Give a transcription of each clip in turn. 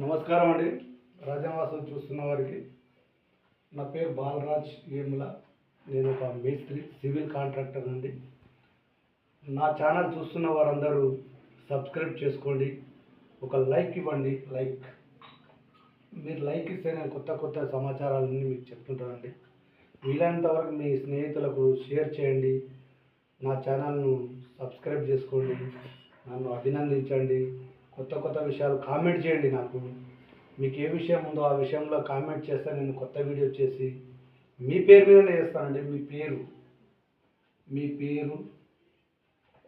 నమస్కారం అండి. రాజనివాసం చూస్తున్న వారికి నా పేరు బాలరాజ్ ఏముల. నేను ఒక మేస్త్రి, సివిల్ కాంట్రాక్టర్ అండి. నా ఛానల్ చూస్తున్న వారందరూ సబ్స్క్రైబ్ చేసుకోండి, ఒక లైక్ ఇవ్వండి. మీరు లైక్ ఇస్తే నేను కొత్త సమాచారాలన్నీ మీకు చెప్తుంటానండి. వీలైనంత వరకు మీ స్నేహితులకు షేర్ చేయండి, నా ఛానల్ను సబ్స్క్రైబ్ చేసుకోండి, నన్ను అభినందించండి. కొత్త విషయాలు కామెంట్ చేయండి. మీకు ఏ విషయం ఉందో ఆ విషయంలో కామెంట్ చేస్తే నేను కొత్త వీడియో చేసి మీ పేరు మీదనే చేస్తానండి. మీ పేరు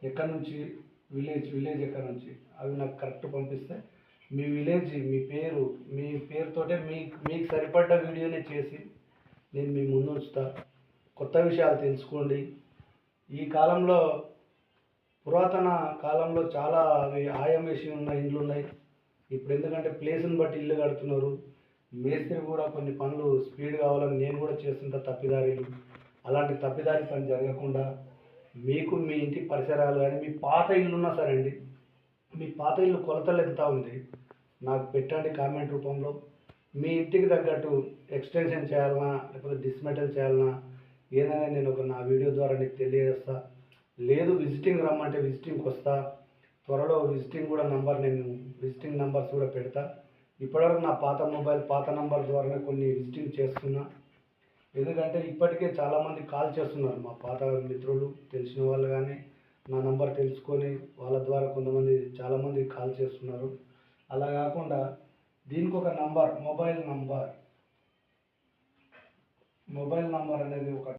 ఎక్కడి నుంచి, విలేజ్ ఎక్కడి నుంచి, అవి నాకు కరెక్ట్ పంపిస్తే మీ విలేజ్, మీ పేరుతోటే మీకు సరిపడ్డ వీడియోనే చేసి నేను మీ ముందు ఉంచుతా. కొత్త విషయాలు తెలుసుకోండి. ఈ కాలంలో, పురాతన కాలంలో చాలా ఆయం వేసి ఉన్న ఇండ్లు ఉన్నాయి. ఇప్పుడు ఎందుకంటే ప్లేస్ని బట్టి ఇల్లు కడుతున్నారు. మేస్త్రి కూడా కొన్ని పనులు స్పీడ్ కావాలని నేను కూడా చేస్తుంటా తప్పిదారీలు. అలాంటి తప్పిదారి పని జరగకుండా మీకు మీ ఇంటి పరిసరాలు కానీ, మీ పాత ఇల్లు ఉన్నా సరే అండి, మీ పాత ఇల్లు కొలతలు ఎంత ఉంది నాకు పెట్టండి కామెంట్ రూపంలో. మీ ఇంటికి తగ్గట్టు ఎక్స్టెన్షన్ చేయాలన్నా లేకపోతే డిస్మెటల్ చేయాలన్నా ఏదైనా నేను నా వీడియో ద్వారా నీకు తెలియజేస్తా. లేదు విజిటింగ్ రమ్మంటే విజిటింగ్కి వస్తా. త్వరలో నేను విజిటింగ్ నంబర్స్ కూడా పెడతా. ఇప్పటివరకు నా పాత నంబర్ ద్వారానే కొన్ని విజిటింగ్ చేస్తున్నా. ఎందుకంటే ఇప్పటికే చాలామంది కాల్ చేస్తున్నారు, మా పాత మిత్రులు, తెలిసిన వాళ్ళు కానీ నా నంబర్ తెలుసుకొని వాళ్ళ ద్వారా చాలామంది కాల్ చేస్తున్నారు. అలా కాకుండా దీనికి ఒక నంబర్, మొబైల్ నంబర్ అనేది ఒక